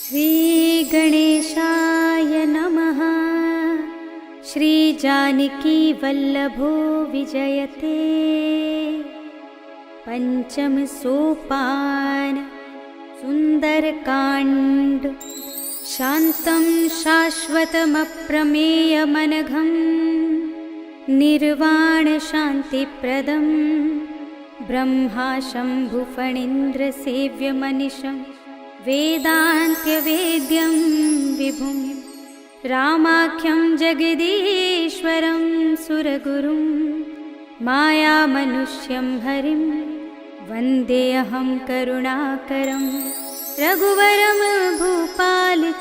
श्री गणेशाय नमः। श्री जानकी वल्लभो विजयते। पंचम सोपान सुंदरकांड। शांतं शाश्वतमप्रमेयमनघं निर्वाण शांतिप्रदं ब्रह्मा शंभुफणीन्द्र सेव्यमनिशं वेदान्त्यवेद्यं विभुं रामाख्यं जगदीश्वरं सुरगुरुं मायामनुष्यं हरिं वन्देऽहं करुणाकरं रघुवरं भूपालचूडामणिं।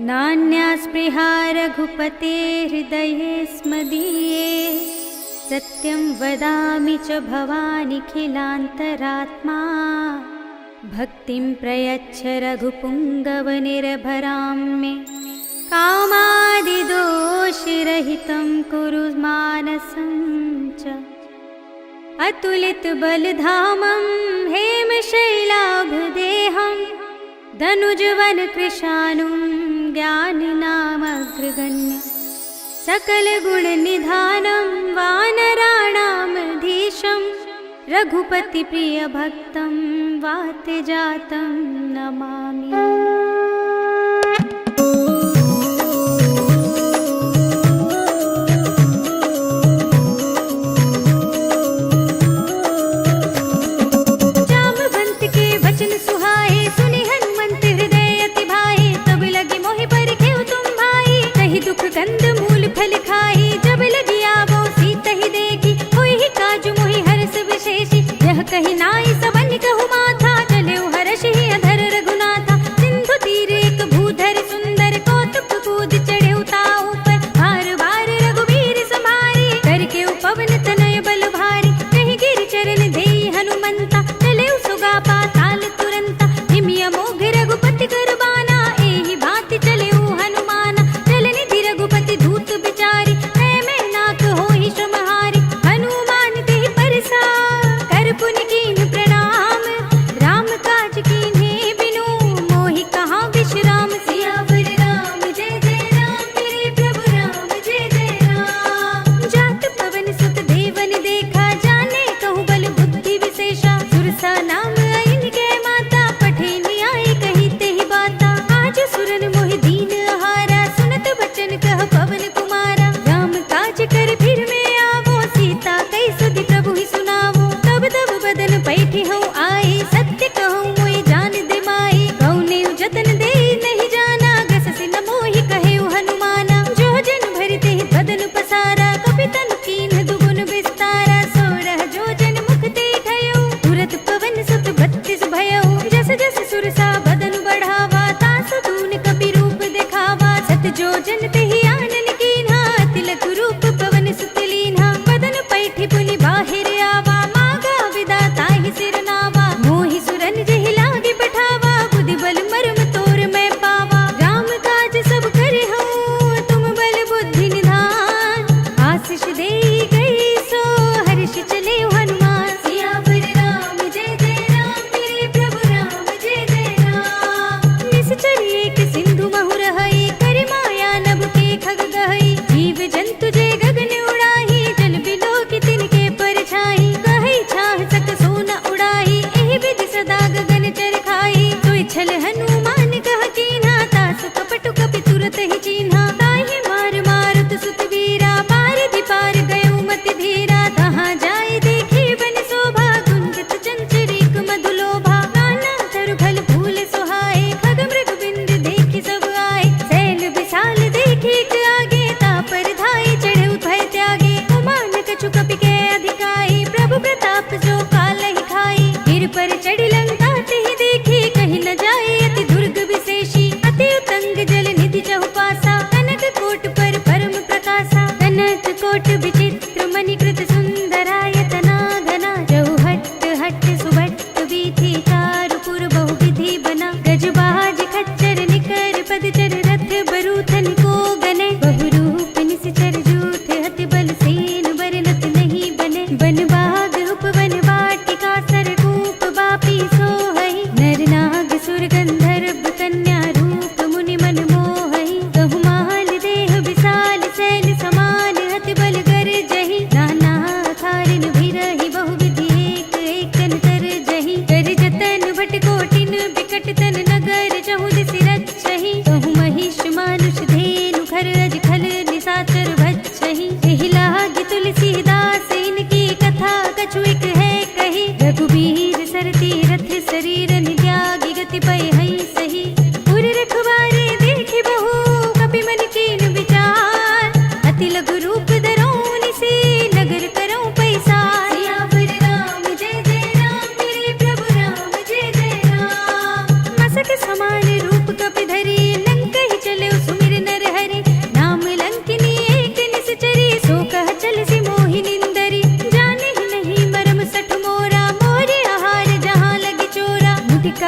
नान्या स्पृहा रघुपते हृदये स्मदीये। सत्यं वदामि च भवानिखिलान्तरात्मा भक्तिं प्रयच्छ रघुपुङ्गवनिर्भरां मे। कामादिदोषरहितं कुरु मानसं च अतुलितबलधामं हेमशैलाभदेहं धनुजवनकृशानुं ज्ञानिनामग्रगण्यं सकलगुणनिधानं वानराणामधीशं रघुपतिप्रियभक्तं वातजातं नमामि। कंद मूल फल खाई जब लगी आवो सीत ही देखी होई ही काजु मोहि हर्ष विशेषी। यह कही नाई सबन कहु माथा चले हर्ष ही अधर रघुनाथा। सिंधु तीर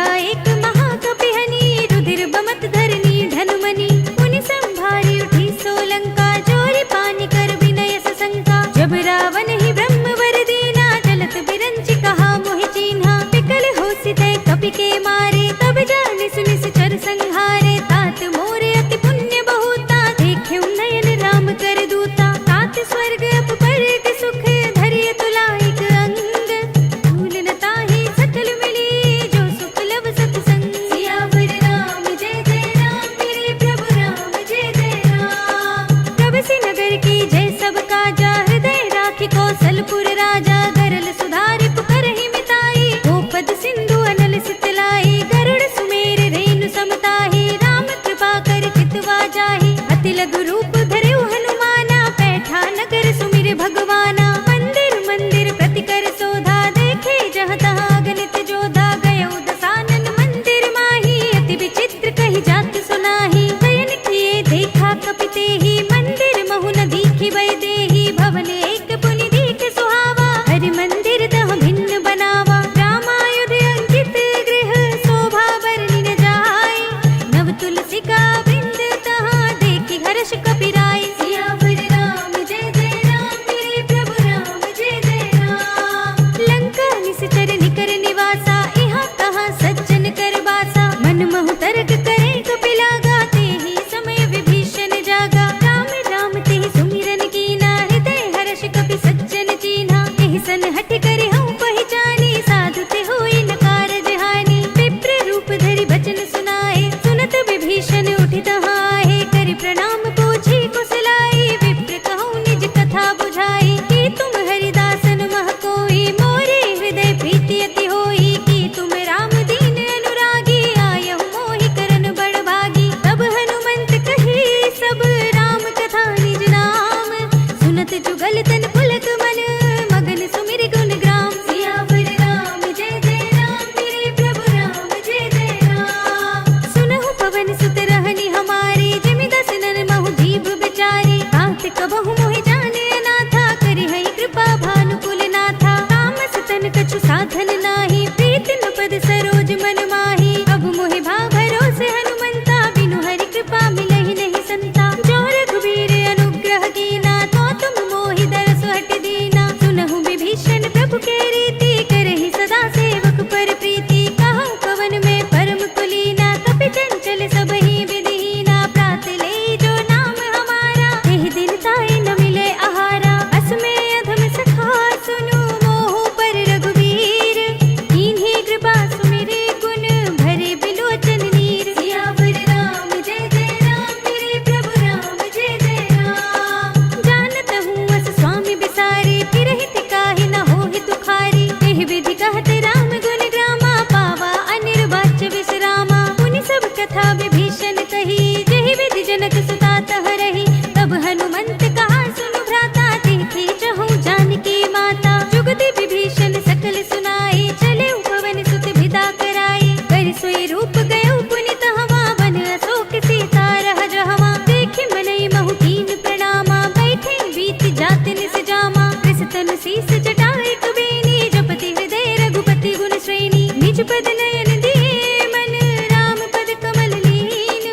लंका एक महाकपिहनी, रुधिर बमत धरनी धनुमनी, मुनि संभारी उठी सो लंका, जोरी पानी कर विनय सशंका। जब रावण ही ब्रह्म वर दीना, चलत बिरंचि कहा मोहि चीन्हा, विकल होसि तै कपि के मारे, तब जानि सुनि चर संहारे। तात मोरे अति पुण्य बहुता, देख्यु नयन राम कर दूता, तात स्वर्ग अपवर्ग सुख, धरिय तुलाइक अंग, भूल न ताहि सकल मिली, जो सुख लब सतसंग। सियावर राम जय जय राम, मेरे प्रभु राम जय जय राम। प्रभसि नगर की जय सब काजा, हृदय राखि कौशलपुर राजा, गरल सुधारि पुकारहि मिताई, गोपद सिंधु अनल सितलाई, गरुड़ सुमेर रेणु समताहि, राम कृपा कर चितवा जाहि। अति लघु रूप धरऊ हनुमाना, बैठा नगर सुमिर भगवाना। मंदिर मंदिर प्रति कर सोधा, देखे जहाँ तहाँ अगणित जोधा, गयउ दसानन मंदिर माही, अति विचित्र कही जात सुनाही। शयन किए देखा कपि तेहि, मंदिर महु न दीखि भय देहि, भवन एक पुनि दीख सुहावा, हरि मंदिर तह भिन्न बनावा। रामायुध अंकित गृह, शोभा बरनि न जाय, नव तुलसी का बिंद तहाँ, देखि हर्ष कपि राय। सियावर राम जय जय राम, मेरे प्रभु राम जय जय राम। लंका निश्चर निकर निवासा, इहाँ कहाँ सज्जन कर बासा, मन महु तर्क करे कपि लागा, तेहि समय विभीषण जागा। राम राम तेहि सुमिरन कीना, हृदय हर्ष कपि सज्जन चीन्हा, एहि सन हठ करे हूँ पहचानी, साधु ते होई न कारज हानि। विप्र रूप धरि बचन सुनाए, सुनत विभीषण उठि तहाँ आहे, करि प्रणाम पूछी कुशलाई, विप्र कहूँ निज कथा बुझाई। कि तुम हरिदासन मह कोई, मोरे हृदय प्रीति अति होई, कि तुम राम दीन अनुरागी, आयहु मोहि करन बड़ भागी। तब हनुमंत कही सब राम कथा निज नाम, सुनत जुगल तन पुलक मन, मगन सुमिर गुण ग्राम। सियावर राम जय जय राम, मेरे प्रभु राम जय जय राम। सुनहु पवन सुत रहनि हमारी, जिमि दस नर महु जीव बिचारी, तात कबहु मोहि जाने अनाथा, करि हई कृपा भानुकुल नाथा। तामस तन कछु साधन नाही, प्रीति न पद सरोज मन माही, अब मोहि भाव भरोसे हनुमंता, बिनु हरि कृपा मिलहि नहीं संता। जो रघुबीर अनुग्रह कीना, तो तुम मोहि दरसु हटि दीना, सुनहु विभीषण प्रभु के रीति, करहि सदा सेवक पर प्रीति। कहूँ कवन में परम कुलीना, कपि चंचल सबहि विधिहीना, प्रात ले जो नाम हमारा, एहि दिन ताहि न मिले आहारा। अस में अधम सखा सुनु, मोहु पर रघुबीर, कीन्ही कृपा सुमिरे गुण, भरे बिलोचन नीर। सियावर राम जय जय राम, मेरे प्रभु राम जय जय राम। जानत हूँ अस स्वामी बिसारी, फिरहि तिकाहि न होहि दुखारी, एहि विधि कहत राम गुण ग्रामा, पावा अनिर्वाच्य विश्रामा। मुनि सब कथा विभीषण कही, जेहि विधि जनक सुता तह रही, तब हनुमंत कहा सुनु भ्राता, देखी चहु जानकी माता। जुगति विभीषण सकल सुनाई, चले पवन सुत विदा कराई, कर सोई रूप गयो पुनि तहवा, वन अशोक सीता रह जहवा। देखि मनई महु कीन प्रणामा, बैठे बीत जात निस जामा, कृषतन शीस जटाए कुबेनी, जपति हृदय रघुपति गुण श्रेणी। निज पद नयन दिए मन, राम पद कमल लीन,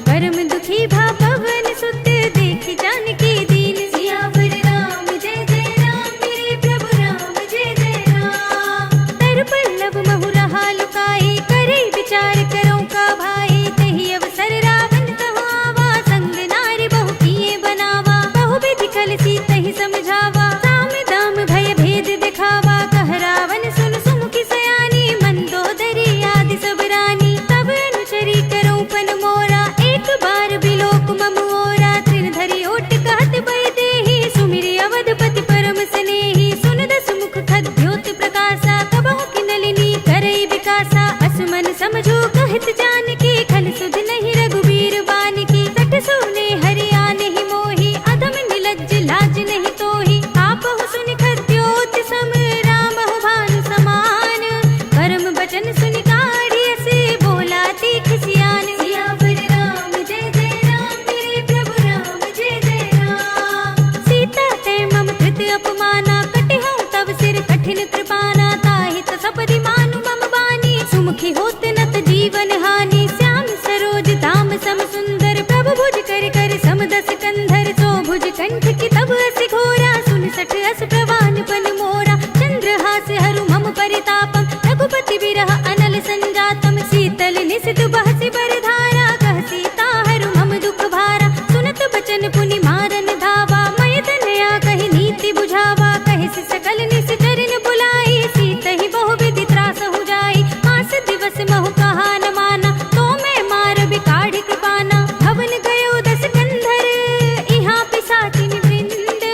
परम दुखी भा पवन सुत, देखि जानकी दीन। सियावर राम जय जय राम, मेरे प्रभु राम जय जय राम। तर पल्लव महु रहा लुकाई, करे विचार करो का भाई, तेहि अवसर रावण कहाँ आवा, संग नारी बहु किए बनावा, बहु विधि कल सीतहि समझावा, साम दाम भय भेद दिखावा। कह रावण सुन सुमुखी सयानी, मंदोदरी आदि सब रानी, तब अनुचरी करो पन मोरा, एक बार बिलोक मम ओरा। त्रिन धरि ओट कहत भय देहि, सुमिरि अवधपति परम स्नेही, सुन दस मुख खद्योत प्रकाशा, कबहु की नलिनी करई विकासा। असमन समझो कहत जानकी, खल सुध नहीं रघुबीर बानकी, सठ सोने हरि आनेहि मोहि, अधम निलज्ज लाज नहीं तोहि। आपहु सुनि खद्योत सम, रामहु भानु समान, परम बचन सुनि काढ़ी असे, बोला तीख सियान। सियावर राम जय जय राम, मेरे प्रभु राम जय जय राम। सीता ते मम कृत अपमाना, कटिहउँ तव सिर कठिन कृपाना, ताहि त सपदि मानु मम बानी, सुमुखी होत न जीवन हानि श्याम सरोज धाम सम सुंदर प्रभु भुज कर कर समदस कंधर सो भुज कंठ की तब अस घोरा सुन सठ अस प्रवान पन मोरा चंद्रहास हरु मम परितापम रघुपति विरह अनल संजातम शीतल निसित बहसि बरधारा कह सीता हरु मम दुख भारा सुनत बचन पुनि मारन धावा मय तनया कहि नीति बुझावा कहि सकल निस चरण बुलाई सीत ही बहु विधि त्रास हो जाई मास दिवस महु कहा न माना तो मैं मार बिकाढ़ कृपाना भवन गयो दस कंधर इहाँ पिसाचिन वृंद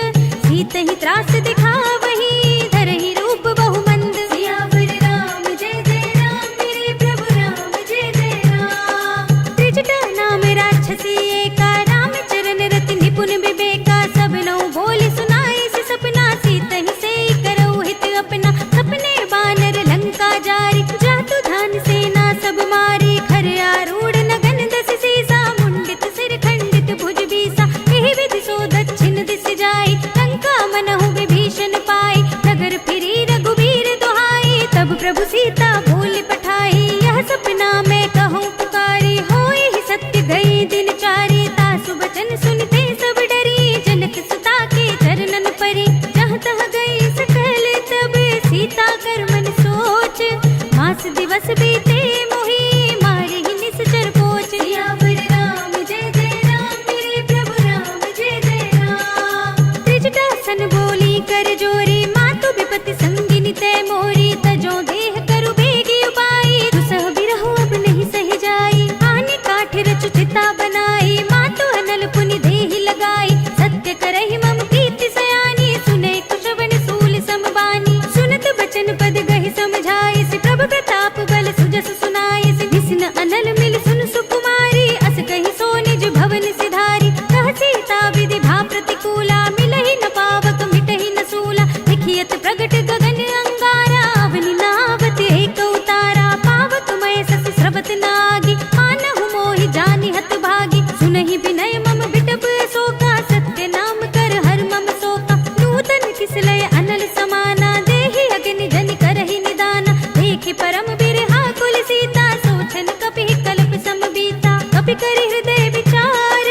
सीत ही त्रास दिखावही धरहि रूप बहु मंद सियावर राम जय जय राम मेरे प्रभु राम जय जय राम त्रिजटा नाम राक्षसी एका राम चरण रति निपुण विवेका सब नौ बोले सुनाई से सपना सीत ही से करौ हित अपना सपने बानर लंका जारी जातु धान सेना सब मारी खर आरूढ़ नगन दस सीसा मुंडित सिर खंडित भुज बीसा एहि विधि सो दक्षिण दिस जाई लंका मनहु विभीषण पाई नगर फिरी रघुबीर दुहाई तब प्रभु सीता बोल पठाई यह सपना मैं कहूँ पुकारी होई ही सत्य गई दिन चारी तासु बचन सुनते सब डरी जनक सुता के चरणन परी जहाँ तह गई सकल तब सीता कर मन सोच मास दिवस बीते मोहि मारी ही निश्चर पोच सियावर राम जय जय राम मेरे प्रभु राम जय जय राम त्रिजटा सन बोली कर जोरी मातु विपति संगिनी तै मोरी तजो देह करु बेगी उपाई दुसह बिरहु अब नहीं सह जाई आने काठ रचु चिता बनाई मातु अनल पुनि देहि लगाई सत्य करहि मम कीर्ति सयानी सुने कुशवन सूल समबानी सुनत बचन पद गहि समझाई से प्रभु प्रताप बल सुजस सुनाई से विष्णु अनल मिल सुन सुकुमारी अस कहि सो निज भवन सिधारी कह सीता विधि भा प्रतिकूला मिलहि न पावक मिटहि न सूला लिखियत प्रगट गगन अंगारा अवनि नावत एक उतारा पावक मय सस स्रवत नागी मानहु मोहि जानि हत भागी सुनहि विनय मम बिटप शोका सत्य नाम कर हर मम शोका नूतन किसलय अनल समाना देहि अग्नि जनि करहि निदाना देखि परम बिरहा कुल सीता सोचन कपि कल्प सम बीता कपि करि हृदय विचार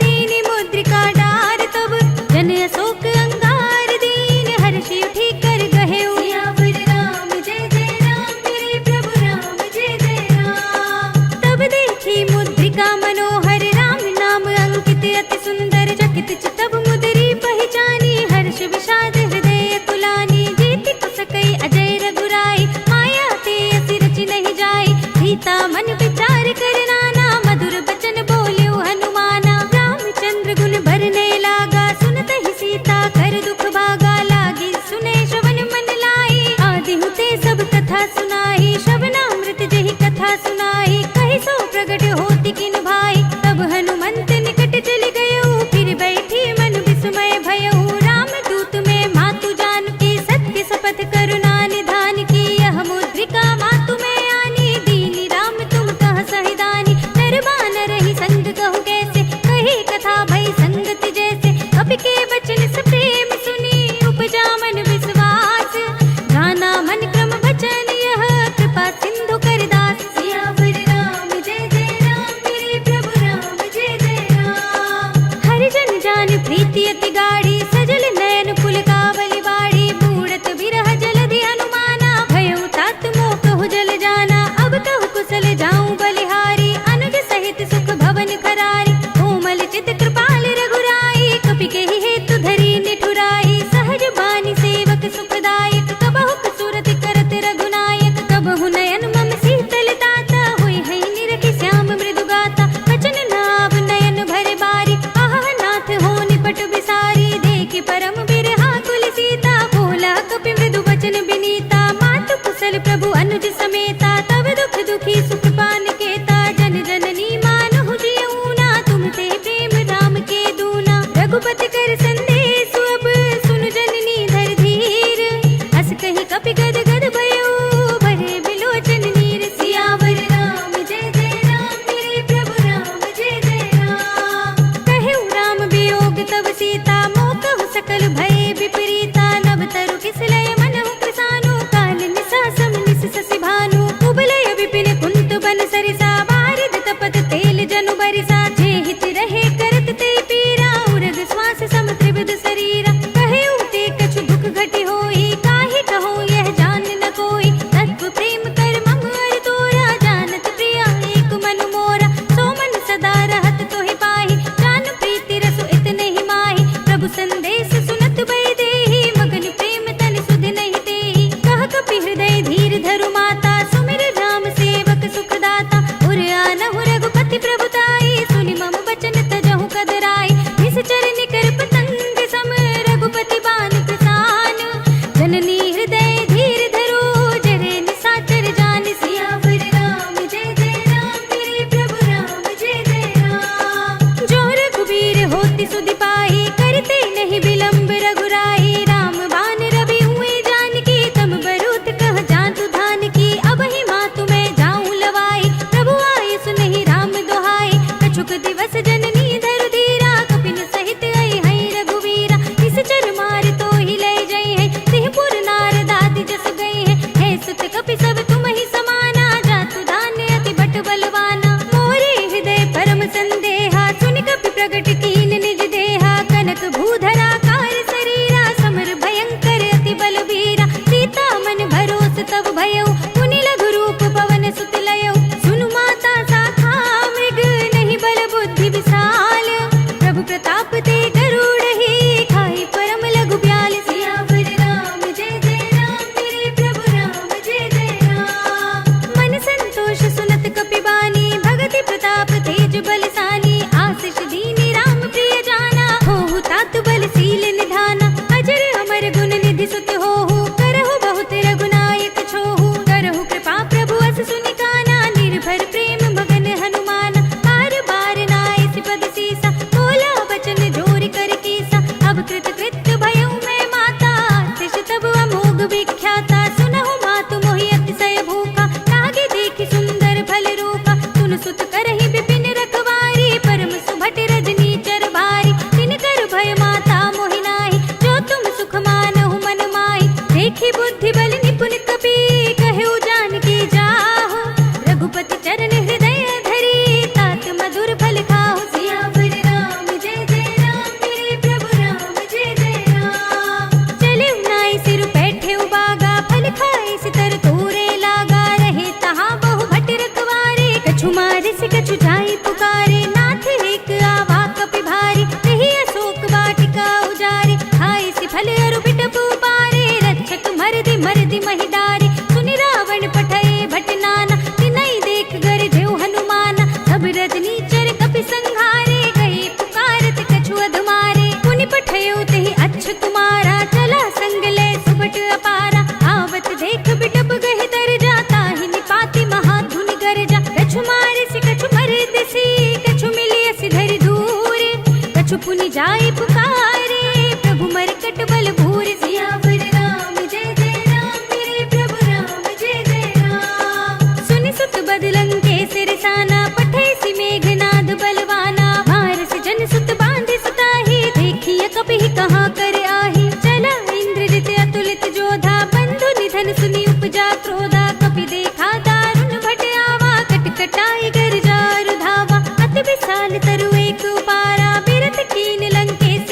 दीनि मुद्रिका डार तब जन अशोक अंगार दीन हर्षि उठी कर गहे सियावर राम जय जय राम मेरे प्रभु राम जय जय राम तब देखी मुद्रिका मनोहर राम नाम अंकित अति सुंदर चकित चितव मुदरी पहचानी हर्ष विषाद हृदय कुलानी जीति कुसकई अजय रघुराई माया ते असि रचि नहीं जाई सीता मन विचार कर नाना मधुर बचन बोल्यो हनुमाना रामचंद्र गुण भरने लागा सुनत ही सीता कर दुख भागा लागी सुने श्रवण मन लाई आदि हुते सब कथा सुनाई श्रवणामृत जहि कथा सुनाई कहि सो प्रगट होति किन भाई तब हनुमंत निकट चली गयो फिर बैठी मन विस्मय भयो राम दूत में मातु जान की सत्य शपथ करुणा निधान की यह मुद्रिका मातु में आनी दीनी राम तुम कह सहिदानी नरबानर ही संग कहु कैसे कही कथा भई संगत जैसे कपि के बचन से प्रेम सुनी उपजा मन विश्वास गाना मन क्रम बचन यह कृपा सिंधु कर दास सियावर रघुपति चरण हृदय धरी, तात मधुर फल खाओ सियावर राम। जय जय राम मेरे प्रभु राम, जय जय राम। चले नाई सिर बैठे उबागा, फल खाए सितर तोरे लागा। रहे तहाँ बहु भट रखवारे, कछु मारे से कछु जाई पुकारे। नाथ एक आवा कपि भारी, रही अशोक वाटिका उजारे। खाए से फल अरु बिटप उबारे, रक्षक मरदि मरदि महिडारे। सुनि रावण पठए भट नाना, तिनहि देख गरजेउ हनुमाना। सब रजनी चर कपि संघारे, गए पुकारत कछु अधमारे। पुनि पठयो तेहि अच्छ कुमारा, चला संग ले सुभट अपारा। आवत देख बिटप गहि तर जाता, ही निपाति महाधुनि गरजा। कछु मारे से कछु मरद सी, कछु मिलिय सिधरि दूर। कछु पुनि जाय पुकारे, प्रभु मरकट बल भूर। सियावर राम जय जय राम मेरे प्रभु राम, जय जय राम। सुनि सुत बदलंग के सिरसाना, पठे सि मेघनाद बलवाना। मारस जन सुत बांधे सुताही, देखिय कपिहि कहाँ कर आही। चला इंद्रजित अतुलित जोधा, बंधु निधन सुनि उपजा क्रोधा। कपि देखा दारुण भट आवा, कटकटाई गरजा रुधावा। अति विशाल तरु एक उपारा, बिरथ कीन लंकेश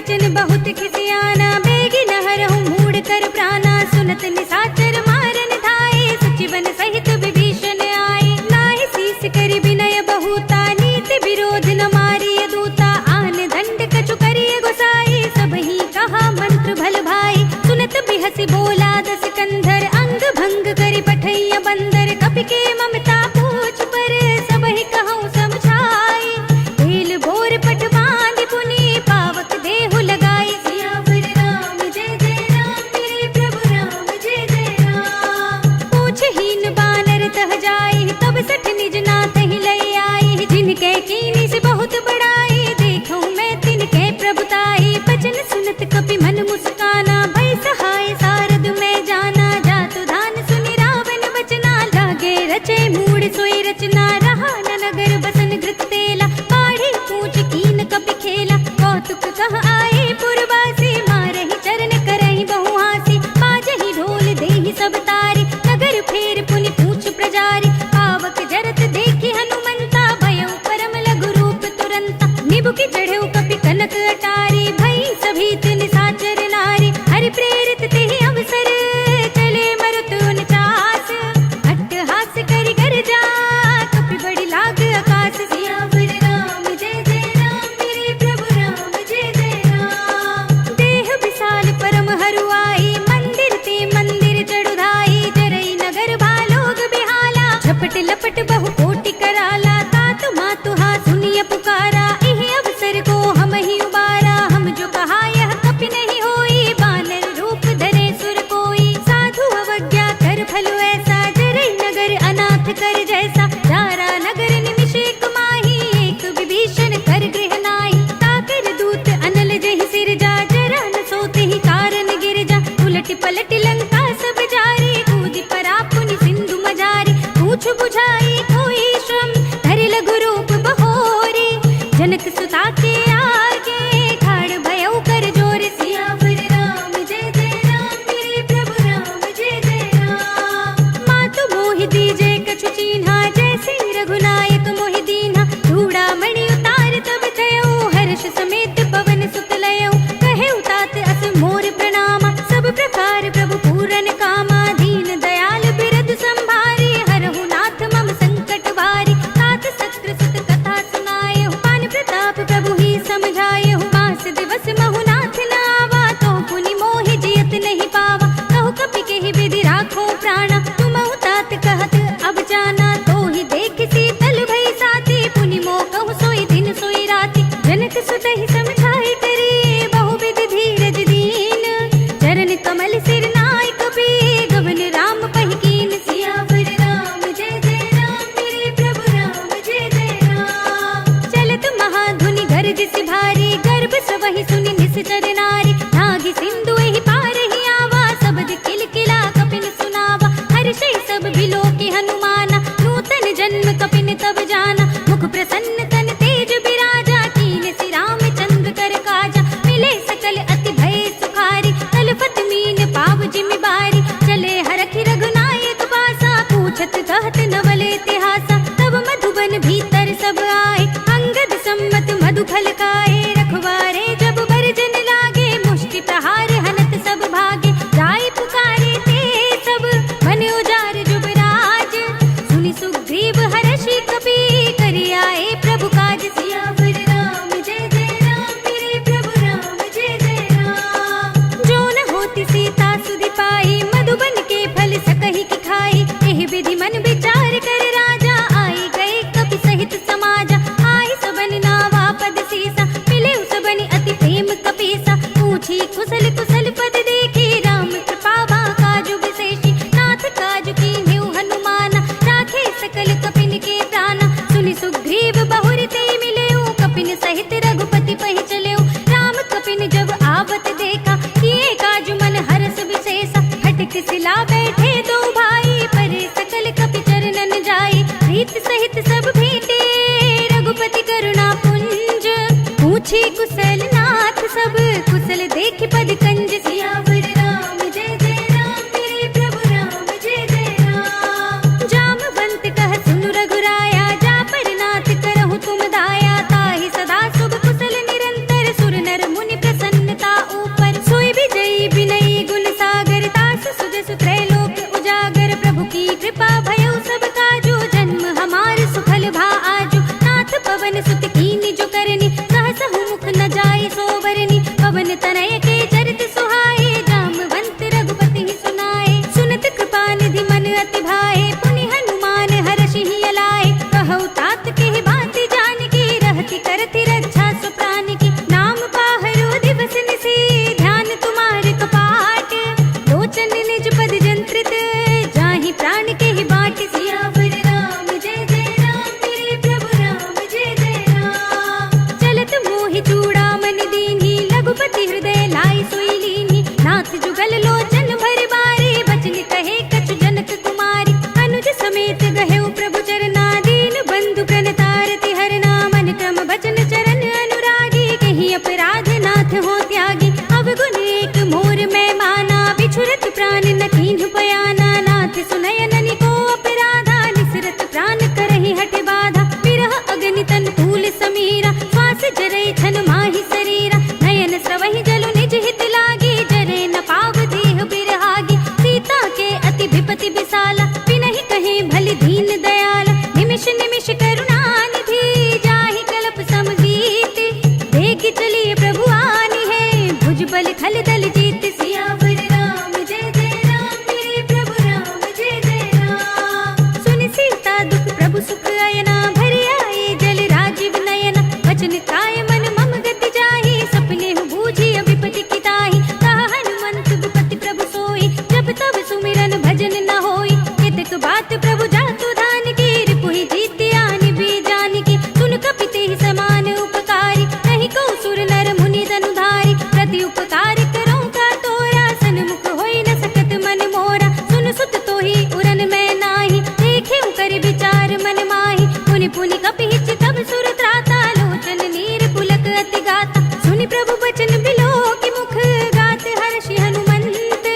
बचन बहुत खिसियाना, बेगी न हरहु मूड कर प्राणा। सुनत निशाचर मारन धाये, सचिवन सहित विभीषण आए। नाहि शीस करि विनय बहुता, नीति विरोध न मारिय दूता। आन दंड कछु करिय गोसाई, सबहि कहा मंत्र भल भाई। सुनत बिहसि बोला दस कंधर, अंग भंग करि पठैया बंदर। कपि के ममता पूछ पर, सबहि कहूँ समझाई। ढील भोर पट बांधि पुनि, पावक देहु लगाई। सियावर राम जय जय राम, मेरे प्रभु राम जय जय राम। पूछहीन बानर तह जाई, तब सठ निज नाथ ही लई आई। जिनके कीनी से बहुत बड़ाई, देखूं मैं तिनके प्रभुताई। बचन सुनत कपि मन मुस्काना, भई सहाय सारद में जाना। जातु धान सुनि रावण बचना, लागे रचे मूड सोई रचना। रहा न नगर बसन घृत तेला, पाढ़ी पूछ कीन कपि खेला। कौतुक कह आए पुरवासी, मारहि चरण करहि बहु हासी। बाजहि ढोल देहि सब तारी, नगर फेर पुनि पूछ प्रजारी। पावक जरत देखि हनुमंता, भयउ परम लघु रूप तुरंता। निबुकि चढ़ेउ कपि कनक अटारी, भई सभीत निशाचर नारी। हरि प्रेरित तेहि अवसर, चले मरुत उनचास। अट्टहास करि गर्जा, कपि बड़ी लाग आकाश। सियावर राम जय जय राम, मेरे प्रभु राम जय जय राम। देह विशाल परम हरुआई, मंदिर ते मंदिर चढ़ुधाई। जरई नगर भालोग बिहाला, झपट लपट बहु कोटि कराला। तात मातु हा सुनिय पुकारा, इहि अवसर को हम ही उबारा। हम जो कहा यह कपि नहीं होई, बानर रूप धरे सुर कोई। साधु अवज्ञा कर फलो ऐसा, जरई नगर अनाथ कर जैसा। जारा नगर निमिष एक माही, एक विभीषण कर गृह नाहि। ताकर दूत अनल जहि सिर जा, जरा न सोते ही कारण गिर जा। उलट पलट लंका सब जारी, कूदि परा पुनि सिंधु मजारी। पूछ बुझाई कोई श्रम, धरि लघु रूप बहोरी। जनक सुता के आगे, ठाड़ भयउ कर जोर। सियावर राम जय जय राम, मेरे प्रभु राम जय जय राम। मातु मोहि दीजे कछु चीन्हा, जैसे रघुनायक मोहि दीन्हा। चूड़ामणि उतार तब थयउ, हर्ष समेत पवन सुत लयउ। कहेउ तात अस मोर प्रणामा, सब प्रकार प्रभु पूरन कामा। दीन दयाल बिरधु संभारी, हरहु नाथ मम संकट भारी। तात सत्र सुत कथा सुनाएहु, पान प्रताप प्रभु ही समझाएहु। मास दिवस महु नाथ न आवा, तो पुनि मोहि जियत नहीं पावा। कहु कपि केहि विधि राखो प्राणा, तुमहु तात कहत अब जाना। तो ही देख शीतल भई साथी, पुनि मोह कहु सोई दिन सोई राति। जनक सुत ही समझाई करी, बहुविध धीरज दीन। चरण कमल सिर नाय कपि, गगन राम पहि कीन। सियावर राम जय जय राम, मेरे प्रभु राम जय जय राम। चलत महाधुनि गर्जिसि भारी, गर्भ सबहि सुनि निश्चर नारी। नागि सिंधु एहि पार ही आवा, सबद किलकिला कपिन सुनावा। हर्षै सब बिलोकि हनुमाना, नूतन जन्म कपिन तब जाना। मुख प्रसन्न तन तेज बिराजा, कीनसि रामचंद्र कर काजा। मिले सकल अति भय सुखारी, तलपत मीन पाव जिमि बारी। चले हरखि रघुनायक पासा, पूछत कहत नवल इतिहासा। तब मधुबन भीतर सब आए, अंगद सम्मत मधु फल खाए। रखवारे जब बरजन लागे, मुष्टि प्रहार हनत सब भागे। जाय पुकारे ते सब, मन उजार जुबराज। सुनि सुग्रीव हर्षि कपि, करि आए प्रभु काज। सियावर राम जय जय राम, मेरे प्रभु राम जय जय राम। जो न होती सीता सुधि पाई, मधुबन के फल सकहि की खाई। एहि विधि मन विचार कर राजा, आई गए कपि सहित समाजा। आई सबन नावा पद सीसा, मिले सबनि अति प्रेम कपीसा। पूछी कुशल कुशल पद देखी, राम कृपा बा काजु विशेषी। नाथ काजु कीन्हेउ हनुमाना, राखे सकल कपिन के प्राणा। सुनि सुग्रीव बहुर ते मिलेउ, कपिन सहित रघुपति पहि चलेउ। राम कपिन जब आवत देखा, किए काजु मन हरस विशेषा। हठिक सिला बैठे दो भाई, परे सकल कपि चरणन जाई। प्रीत सहित सब भेंटे, रघुपति करुणा पुंज। पूछी कुशल नाथ सब, कुशल देखि पद कंज। सियावर राम जय जय राम, मेरे प्रभु राम जय जय राम। जामवंत कह सुनु रघुराया, जा पर नाथ करहु तुम दाया। ताहि सदा शुभ कुशल निरंतर, सुर नर मुनि प्रसन्न जरई छन माहि शरीरा नयन स्रवहि जलु निज हित लागी जरे न पाव देह बिरहागी सीता के अति विपति विशाला बिनहि कहे भली दीन दयाला निमिष निमिष करुणा निधि जाहि कल्प समगीति देखि चलिए प्रभु आनी है भुजबल खल दल जीत सियावर राम जय जय राम मेरे प्रभु राम जय जय राम सुनि सीता दुख प्रभु सुख अयना भरि आए जल राजीव नयना वचन काय मन मम गति जाहि सपने हु बूझी विपति किताहि कहा हनुमंत विपति प्रभु सोई जब तब सुमिरन भजन न होई केतक बात प्रभु जातु धान की रिपुहि जीति आनि भी जानि की सुन कपिते ही समान उपकारी नहीं को सुर नर मुनि धनुधारी प्रति उपकार करो का तोरा सन्मुख होई न सकत मन मोरा सुन सुत तो ही उरन मैं नाही देखे कर विचार मन माही पुनि पुनि कपि हिच तब सुर त्राता लोचन नीर पुलक अति गाता सुनि प्रभु बचन बिलो की मुख गात हर्षि हनुमंत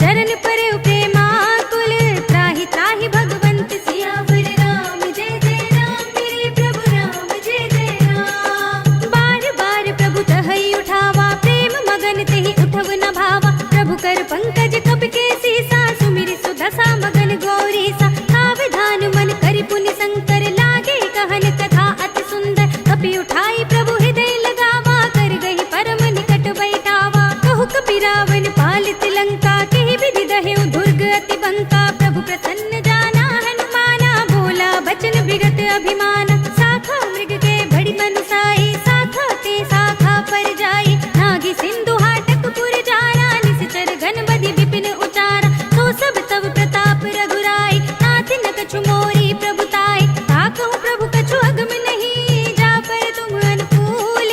चरण पर प्रेमाकुल त्राहि त्राहि भगवंत सियावर राम जय जय राम मेरे प्रभु राम जय जय राम बार बार प्रभु तहई उठावा प्रेम मगन तेहि उठव न भावा प्रभु कर पंकज कपि के सीसा सुमिरि सुदशा मगन गौरी सा सावधान मन करि पुनि शंकर लागे कहन कथा अति सुंदर कपि उठाई प्रभु हृदय लगावा कर गही परम निकट बैठावा कहु कपि रावण पालित लंका केहि विधि दहेउ दुर्ग अति बंका प्रभु प्रसन्न जाना हनुमाना बोला बचन विगत अभिमाना साखा मृग के बड़ी मनुसाई साखा ते साखा पर जाई नागी सिंधु हाटक पुर जारा निश्चर घन बदि विपिन उचारा तो सब तब प्रताप रघुराई नाथ न कछु मोरी प्रभुताई ताकहु प्रभु कछु अगम नहीं जा पर तुम अनुकूल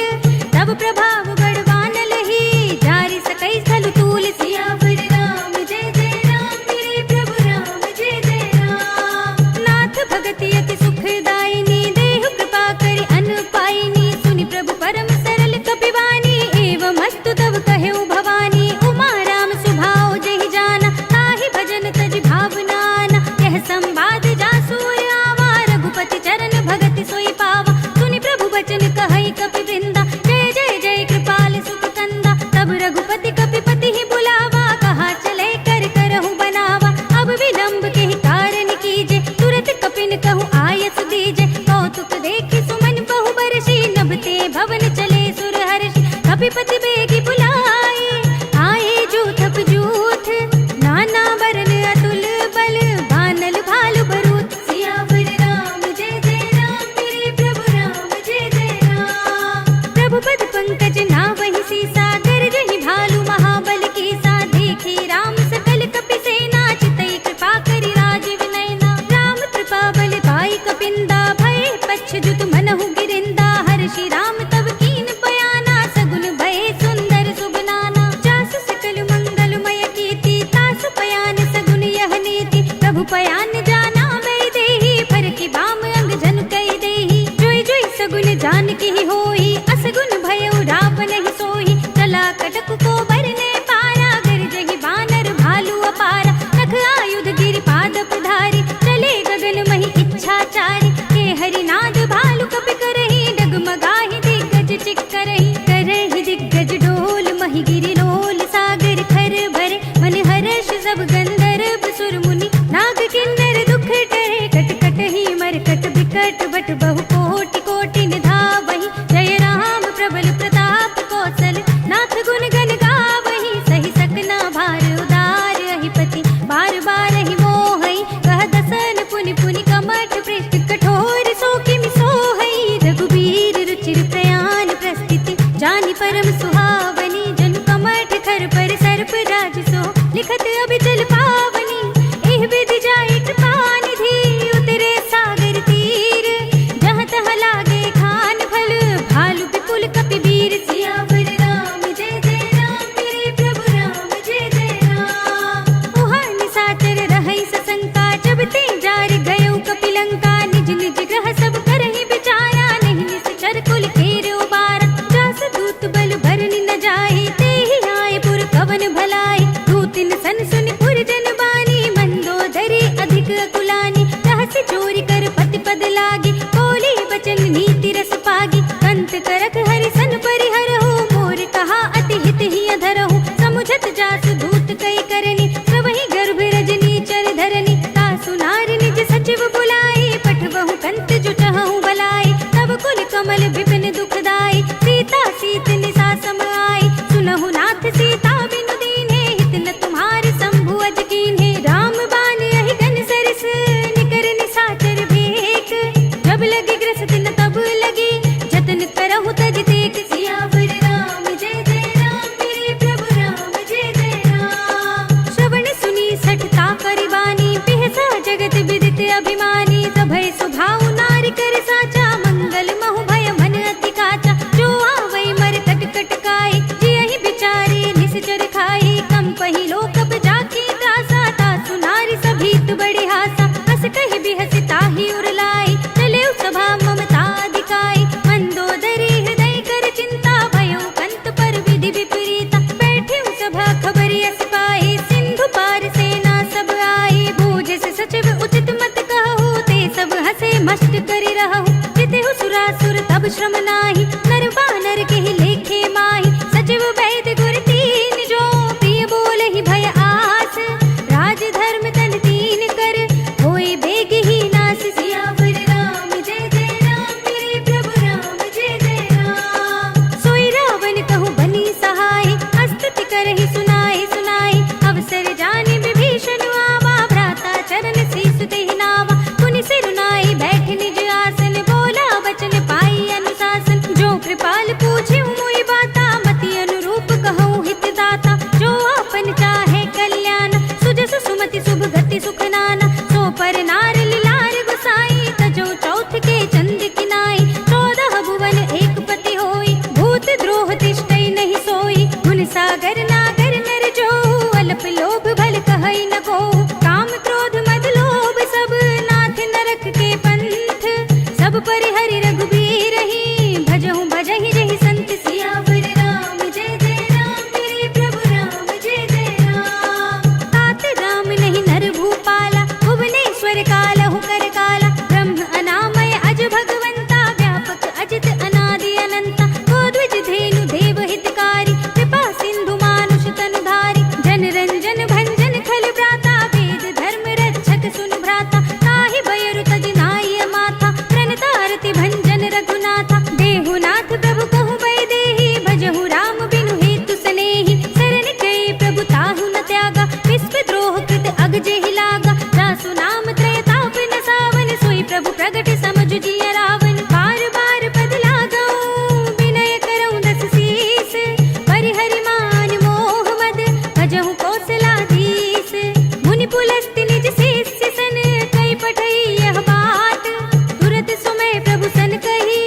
तब प्रभाव बड़वान लही जारि सकै स्थल तूल सियावर राम जय जय राम मेरे प्रभु राम जय जय राम नाथ भगति अति सुखदायिनी देहु कृपा करि अन पाइनी सुनि प्रभु परम सरल कपिवानी एवं अस्तु तब कहेउ भवानी उमा राम सुभाव जहि जाना ताहि भजन तज भावनाना यह संवाद जासूर आवा रघुपति चरण भगति सोई पावा सुनि प्रभु बचन कहई कपि वृंदा जय जय जय कृपाल सुख कंदा तब रघुपति कपिपति ही बुलावा कहा चले कर करहु बनावा अब विलंब के ही कारण कीजे तुरत कपिन कहु आयस दीजे कौतुक देखि सुमन बहु बरसी नभते भवन चले सुर हर्षि कपिपति बेगी बुलाए आए जूथ जूथ नाना बरन अतुल बल बानल भालु बरूथ सियावर राम जय जय राम मेरे प्रभु राम जय जय राम प्रभु पद पंकज नावहि सीसा गरजहि भालु महाबल कीसा देखी राम सकल कपि सेना चितई कृपा करि राजीव नयना राम कृपा बल पाई कपिंदा भय पच्छ जुत मनहु गिरिंदा हर्षि राम तब कीन बयाना सगुन भय सुंदर सुबनाना जास सकल मंगलमय कीर्ति तास पयान सगुन यह नीति प्रभु पयान जाना मैं देहि पर की बाम अंग जन कई देहि जोई जोई सगुन जान की होई असगुन भयउ रावण ही सोई चला कटक को बरने पारा गरजहि बानर भालु अपारा नख आयुध गिरि पाद पधारी चले गगन महि इच्छाचारी के हरिनाद भालु कपि करहि डगमगाहि दिग्गज चिक्करहि करहि दिग्गज डोल महि गिरि लोल सागर खर भरे मन हर्ष सब गंधर्व सुर मुनि नाग किन्नर दुख टरे कट कट ही मरकट बिकट बट बहु कोटि कोटि निधावहि जय राम प्रबल प्रताप कौशल नाथ गुण गण गावहि सही सकना भार उदार अहिपति बार बार ही मोहई कह दसन पुनि पुनि कमठ पृष्ठ कठोर सो किमि सोहई रघुबीर रुचिर प्रयाण प्रस्थिति जानि परम सुहावनी जनु कमठ खर पर सर्प राज सो लिखत अभिचल पावनी एह विधि जाय कृपा निधि उतरे सागर तीर जहाँ तहाँ लागे खान फल भालु विपुल कपि वीर सियावर राम जय जय राम मेरे प्रभु राम जय जय राम उहाँ निशाचर रहै सशंका जब ते जार गयो कपि लंका निज निज ग्रह सब करहि विचारा नहीं निश्चर कुल घेर उबारा जास दूत बल भरनि न जाहि तेहि आए पुर कवन भलाई दूतिन सन सुनि हरि सन परिहरहु मोर कहा अति हित ही अधरहु समुझत जासु दूत कई करनी प्रवहि गर्भ रजनी चर धरनी तासु नार निज सचिव बुलाए पठबहु कंत जो चहु बलाए तब कुल कमल विपिन दुखदाई सीता सीत निसा सम आई सुनहु नाथ सीता बिनु दीन्हे हित न तुम्हार शंभु अज कीन्हे राम बान यही गन सरस निकर निसाचर भेक जब लगी ग्रसित न तब लगी जतन करहु तज तेक सियावर राम जय जय राम मेरे प्रभु राम जय जय राम श्रवण सुनी सठता करिबानी बिहसा जगत विदित अभिमानी सभय सुभाव नारी कर साचा मंगल महु भय मन अति काचा जो आवै मर कट कट काए जियहि बिचारे निश्चर खाए कम पही लोकप जाकी त्रासा तासु नारी सभीत बड़े हासा हस कहि बिहसि ताहि उर लाए चले सभा ममता दिखाए मंदोदरी हृदय कर चिंता भयो कंत पर विधि विपरीता बैठे सभा खबर यस पाए सिंधु पार सेना सब आए बूझ से सचिव उचित मत कहु ते सब हसे मस्त करि रहु जितेहु सुरासुर तब श्रम नाही नर बानर के ही लेखे माही सचिव वैद गुर तीन जो प्रिय बोलहि भय आस राज धर्म तन तीन कर होए बेग ही नास सियावर राम जय जय राम मेरे प्रभु राम जय जय राम सोई रावण कहूँ बनी सहाय अस्तुति करहि सुनाए सुनाए अवसर जाने विभीषण आवा भ्राता चरण शीस देहि नावा पुनि सिरुनाए बैठ निज आसन बोला वचन पाई अनुशासन जो कृपाल पूछे मोई बाता मति अनुरूप कहूँ हित दाता जो आपन चाहे कल्याण सुजस सुमति शुभ गति सुख नाना सो पर नार लिलार गुसाई तजो चौथ के चंद किनाई 14 भुवन एक पति होई भूत द्रोह तिष्ठै नहीं सोई गुण सागर नागर नर जो अल्प लोभ भल कहै न को काम क्रोध मद लोभ सब नाथ नरक के पंथ सब परिहरि रघुबीर ही भजहु भजहि जहि संत सियावर राम जय जय राम मेरे प्रभु राम जय जय राम तात राम नहीं नर भूपाला भुवनेश्वर कालहु कर काला ब्रह्म अनामय अज भगवंता व्यापक अजित अनादि अनंता गोद्विज धेनु देव हितकारी कृपा सिंधु मानुष तनुधारी जन रंजन भंजन खल भ्राता वेद धर्म रक्षक सुन भ्राता ताहि बयरु तज नाय माथा प्रणतारति भंजन रघुनाथा देहुनाथ प्रभु कहु बै देहि भजहु राम बिनु हेतु सनेहि शरण गए प्रभु ताहु न त्यागा विश्व द्रोह कृत अग जेहि लागा जासु नाम त्रय ताप न सावन सोई प्रभु प्रगट समझ जिय रावण बार बार पद लागऊ विनय करऊं दस शीस परिहरि मान मोह मद भजहु कौशलाधीश मुनि पुलस्त्य निज शिष्य सन कई पठई यह बात तुरत सुमय प्रभु सन कही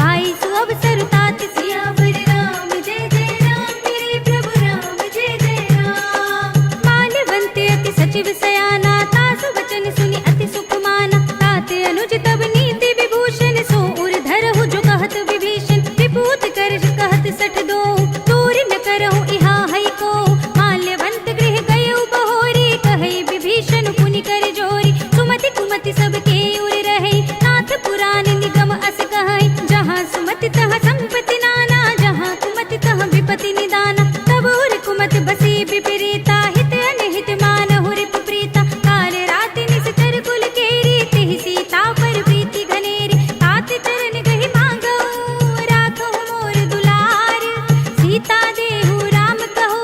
पाई सु अवसर तात सियावर राम जय जय राम मेरे प्रभु राम जय जय राम माल्यवंत अति सचिव सयाना तासु वचन सुनि अति सुख माना तात अनुज तब नीति विभूषण सो उर धरहु जो कहत विभीषण विभूत कर कहत सठ दो दूर न करहु इहा है को माल्यवंत गृह गयउ बहोरी कहै विभीषण पुनि कर जोरी सुमति कुमति सबके उर रहे नाथ पुराण निगम अस कहै जहाँ सुमति तहाँ संपत्ति नाना जहाँ कुमति तहाँ विपत्ति निदाना तब उर कुमति बसी विपरीता हित अनहित मानहु रिप प्रीता काल राति निश्चर कुल केरी तिहि सीता पर प्रीति घनेरी तात चरण गहि मांगऊ राखहु मोर दुलार सीता देहु राम कहू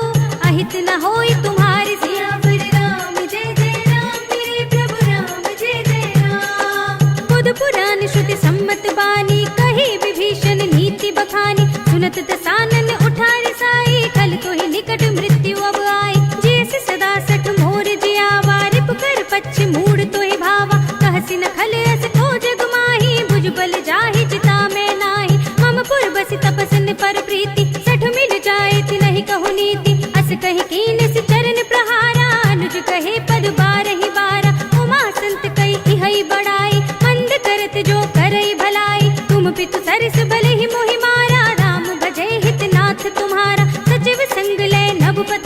अहित न होई तुम्हारी सियावर राम जय जय राम मेरे प्रभु राम जय जय राम बुध पुराण श्रुति सम्मत बानी कही विभीषण नीति बखानी सुनत दसानन उठारी साई खल तो ही निकट मृत्यु अब आए जैसे सदा सठ मोर जियावा रिप कर पच्छ मूड तो ही भावा कहसी न खल अस को जग माही भुज बल जाहि चिता में नाही मम पुर बसि तपसन पर प्रीति सठ मिल जाए ति नहीं कहु नीति अस कहि कीन सि चरण प्रहारा अनुज कहे पद बारहि बारा उमा संत कई इहै बड़ाई मंद करत जो करई भलाई तुम पितु सरस भले ही मोहि मारा राम भजै हित नाथ तुम्हारा सचिव संग लय नभ पत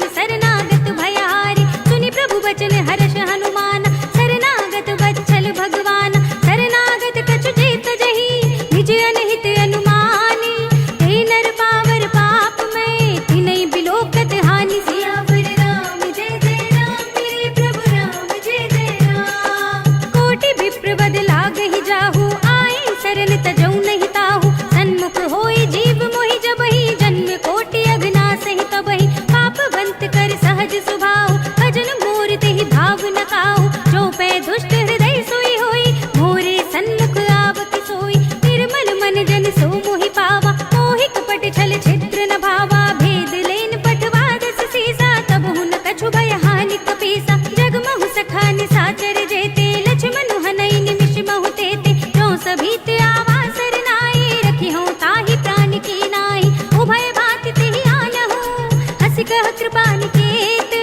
मन शरणागत भयहारी। सुनि प्रभु बचन हर्ष हनुमान, शरणागत वत्सल भगवान। शरणागत कछु जेत जही, निज अनहित अनुमानी। ते नर पावर पाप में, तिनहि बिलोकत हानि। सियावर राम जय जय राम, मेरे प्रभु राम जय जय राम। कोटि विप्र बद लागहि जाहु, आए शरण तजौ नहीं ताहु। सन्मुख होय जीव मोहि जबहि, जन्म कोटि अघनासहि तबहि। पापवंत कर सहज सुभाव, भजन मोर तेहि भाव न काहु। जो पै दुष्ट हृदय सोई होई, मोरे सन्मुख आवति सोई। निर्मल मन जन सो मोहि पावा, मोहि कपट छल छिद्र न भावा। भेद लेन पठवा दस सीसा, तबहु न कछु भय हानि कपीसा। जगमहु सखा निसाचर जेते, लक्ष्मण हनई निमिष महु तेते। जो सभीत आवा सरनाई, रखिहउँ ताहि प्राण की नाई। उभय भाति तेहि आनहु, हँसि कह कृपा निकेत।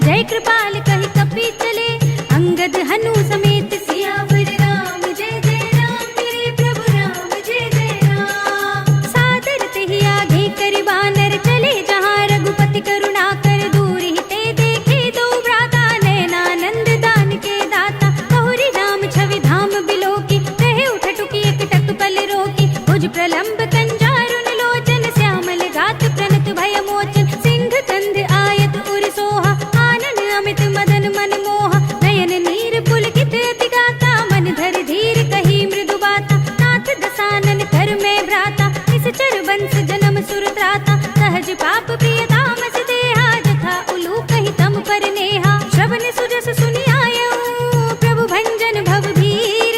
जय कृपाल कहि कपि चले, अंगद हनु समेत। सियावर राम जय जय राम, मेरे प्रभु राम जय जय राम। सादर तेहि आगे करि बानर, चले जहाँ रघुपति करुणा कर। दूर ही ते देखे दो भ्राता, नयनानंद दान के दाता। कहुरि राम छवि धाम बिलोकी, रहे उठटुकी एकटक पल रोकी। भुज प्रलंब कंजारुन लोचन, श्यामल गात प्रणत भय मोचन। सिंह कंध आयत उर सोहा, आनन अमित मदन मन मोहा। नयन नीर पुलकित अति गाता, मन धर धीर कही मृदु बाता। नाथ दसानन कर में भ्राता, निश्चर बंस जन्म सुर त्राता। सहज पाप प्रिय तामस देहा, जथा उलूक कहि तम पर नेहा। श्रवण सुजस सुनि आयऊ, प्रभु भंजन भव भीर।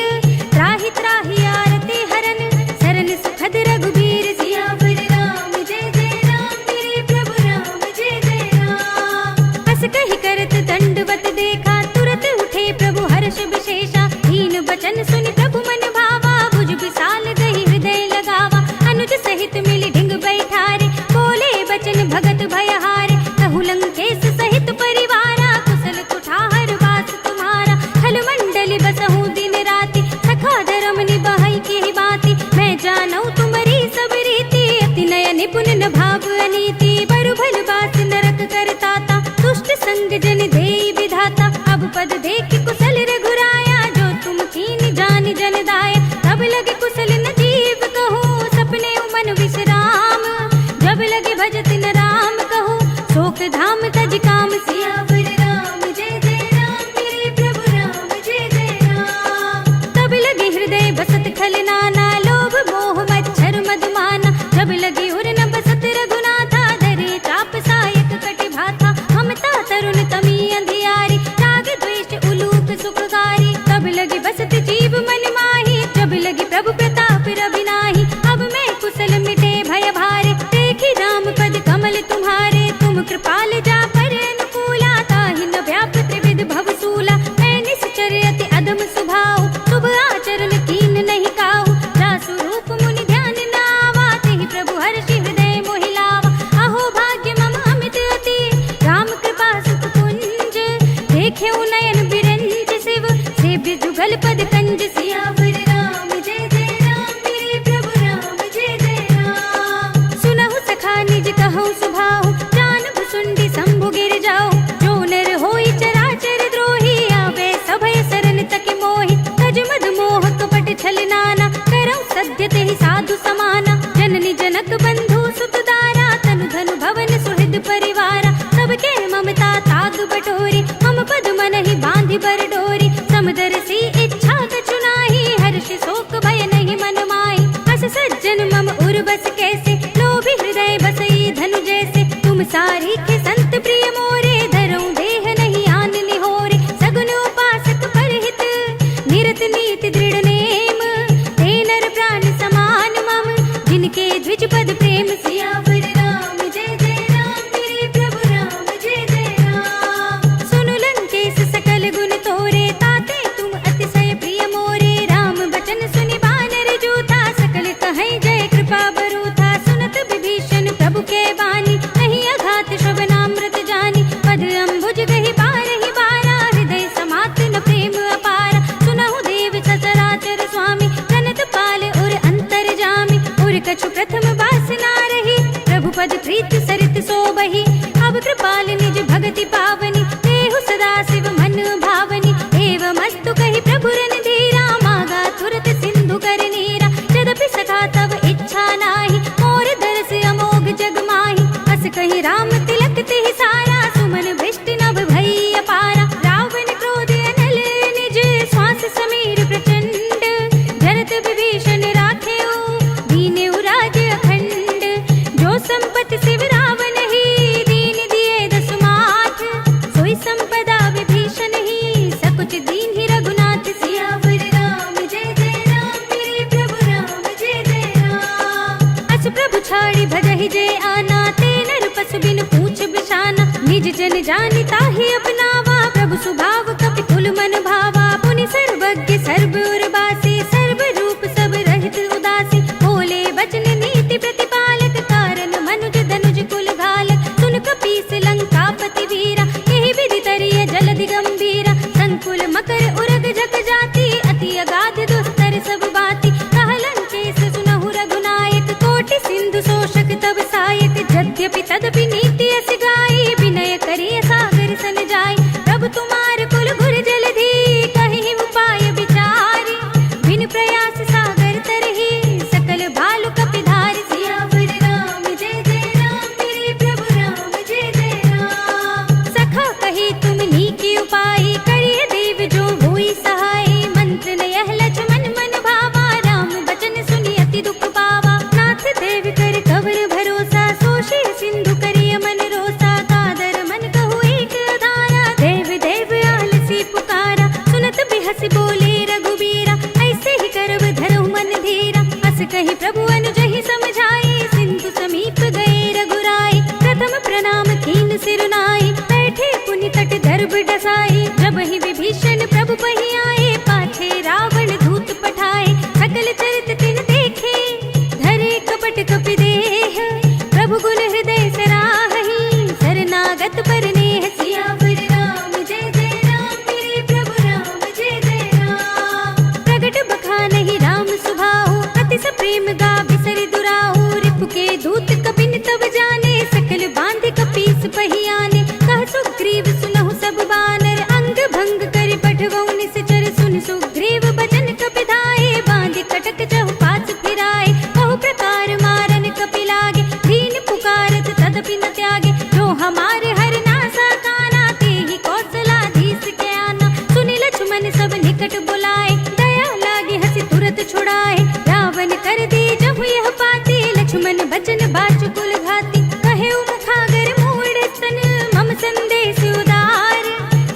त्राहि त्राहि आरती हरन, शरण सुखद रघुबीर। सियावर राम जय जय राम, मेरे प्रभु राम जय जय राम। हस कहि करत दंडवत देखा, तुरत उठे प्रभु हर्ष विशेषा। दीन बचन सुनि प्रभु मन भावा, भुज विशाल गहि हृदय लगावा। अनुज सहित मिलि ढिंग बैठारे, बोले बचन भगत भयहारे। कहु लंकेश सहित परिवारा, कुशल कुठार वास तुम्हारा। खल मंडल बसहु दिन राति, सखा धर्म निभाई केहि बाति। मैं जानऊ तुम्हारी सब रीति, अति नय निपुण न भाव अनीति। बरु भल बास नरक करताता, दुष्ट संग जन देई विधाता। अब पद देख कुशल रघुराया, जो तुम कीन जान जन दाया। तब लगे कुशल न जीव कहो, सपने मन विश्राम। जब लगे भजत न राम कहो, शोक धाम तज काम। सियावर राम जय जय राम, मेरे प्रभु राम जय जय राम। तब लगे हृदय बसत खल नाना, लोभ मोह मच्छर मधुमाना। जब लगे उर न बसत रघुनाथा, धरे चाप सायक कटि भाथा। ममता तरुण तमी अंधियारी, राग द्वेष उलूक सुखकारी। तब लगे बसत जीव मन माही, जब लगे प्रभु प्रताप रविनाही। अब मैं कुशल मिटे भय भारे, देखी राम पद कमल तुम्हारे। तुम कृपाल जा पर अनुकूला, ताहि न व्याप त्रिविध भवसूला। मैं निश्चर अति अधम सुभाव, शुभ आचरण कीन नहीं काहू। जासु रूप मुनि ध्यान न आवा, तेहि प्रभु हर्षि हृदय मोहि लावा। अहो भाग्य मम अमित अति, राम कृपा सुख कुंज। देखेउ नयन बिरंज शिव, सेव्य जुगल पद कंज। सियावर राम जय जय राम, मेरे प्रभु राम जय जय राम। सुनहु सखा निज कहउँ सुभाहु, जानहु सुंडी शंभु गिर जाओ। जो नर होई चराचर द्रोही, आवे सभय शरण तकि मोहि। तज मद मोह कपट छल नाना, करऊँ सद्य तेहि साधु समाना। जननी जनक बंधु सुत दारा, तनु धनु भवन सुहृद परिवारा। सबके ममता ताग बटोरी, मम पद मनहि बांधि बर डोरी। समदर्शी इच्छा कछु नाहि, हर्ष शोक भय नहीं मन माहि। अस सज्जन मम उर बस कैसे, लोभी हृदय बसई धनु जैसे। तुम सारी के संत प्रिय मोरे, धरऊँ देह नहीं आन निहोरे। सगुन उपासक परहित, निरत नीति दृढ़ नेम। ते नर प्राण समान मम, जिनके द्विज पद प्रेम। सियावर राम जय जय राम, मेरे प्रभु राम जय जय राम। सुनु लंकेश सकल गुण तोरे, ताते तुम अतिशय प्रिय मोरे। राम बचन सुनि बानर जूथा, सकल कहें जय कृपा बरूथा। निज जन जानिता ही अपनावा, प्रभु सुभाव कपि कुल मन भावा। पुनि सर्वज्ञ सर्व उर्वासी, सर्व रूप सब रहित उदासी। बोले वचन नीति प्रतिपालक, कारण मनुज धनुज कुल घालक। सुन कपीस लंकापति वीरा, यही विधि तरिय जलधि गंभीरा। संकुल मकर उरग जग जाति, अति अगाध दुस्तर सब बाती। कहलन केस सुनहु रघुनायक, कोटि सिंधु शोषक तब सायक। यद्यपि तदपि नीति अस गाई, विनय करिय सागर सन जाई। प्रभु तुम्हार कुल गुर जलधि, कहि उपाय विचारी। बिन प्रयास सागर तरहि, सकल भालु कपि धारि। सियावर राम जय जय राम, मेरे प्रभु राम जय जय राम। सखा कही तुम नीकी उपाय, करिय देव जो हुई सहाय। मंत्र न यह लक्ष्मण मन भावा, राम बचन सुनि अति दुख पावा। नाथ देव कर कवर भरोसा, सोषे सिंधु करिय मन रोसा। कादर मन कहु एक अधारा, देव देव आलसी पुकारा। सुनत बिहसि बोले रघुबीरा, ऐसे ही करब धरहु मन धीरा। अस कहि प्रभु अनुजहि समझाई, सिंधु समीप गए रघुराई। प्रथम प्रणाम कीन सिर नाई, बैठे पुनि तट दर्भ डसाई। जब ही विभीषण प्रभु पहि आए, पाछे रावण दूत पठाए। सकल चरित तिन देखे, धरे कपट कपि देह। प्रभु गुण हृदय सराहि, शरणागत पर नेह। सियावर राम जय जय राम, मेरे प्रभु राम जय जय राम। प्रगट बखानहि राम सुभाहु, अति सप्रेम गावि सरि दुराहु। रिपु के दूत कपिन तब जाने, सकल बांधि कपीस पहि आने। कह सुग्रीव सुनहु सब बानर, अंग भंग करि पठवहु निश्चर। सुनि सुग्रीव बचन कपि धाये, बांधि कटक चहुपाच फिराए। बहु प्रकार मारन कपि लागे, दीन पुकारत तदपि न त्यागे। जो हमारे हर नासा काना, तेहि कौशलाधीश के आना। सुनि लक्ष्मण सब निकट बुलाए, दया लागे हंसी तुरत छुड़ाए। रावण कर दी जहु यह पाती, लक्ष्मण बचन बाचु कुल घाती। कहे मुखागर मूढ़ सन, मम संदेश उदार।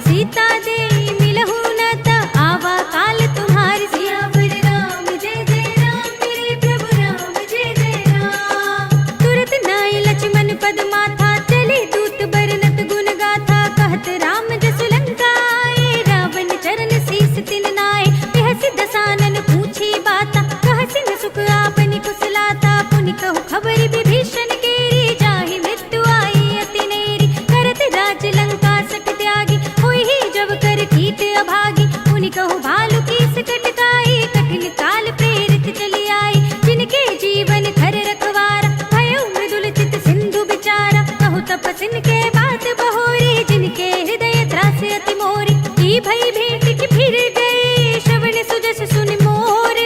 सीता दे मिलहु न त, आवा काल तुम्हार। सियावर राम जय जय राम, मेरे प्रभु राम जय जय राम। तुरत नाई लक्ष्मण पद माथा, चले दूत बरनत गुण गाथा। कहत राम जसु लंका आए, रावण चरण शीस तिन नाए। बिहसि दसानन पूछी बाता, कहसि न सुख आपनि कुशलाता। पुनि कहु खबर विभीषण केरी, जाहि मृत्यु आई अति नेरी। करत राज लंका सक त्यागी, होई ही जब कर कीट अभागी। पुनि कहु भालु कीस कटकाई, कठिन काल प्रेरित चली आई। जिनके जीवन खर रखवारा, भयो मृदुल चित सिंधु बिचारा। कहु तपसिन के बात बहोरी, जिनके हृदय त्रास अति मोरी। की भई भेंट की फिर गए, श्रवण सुजस सुनि मोर।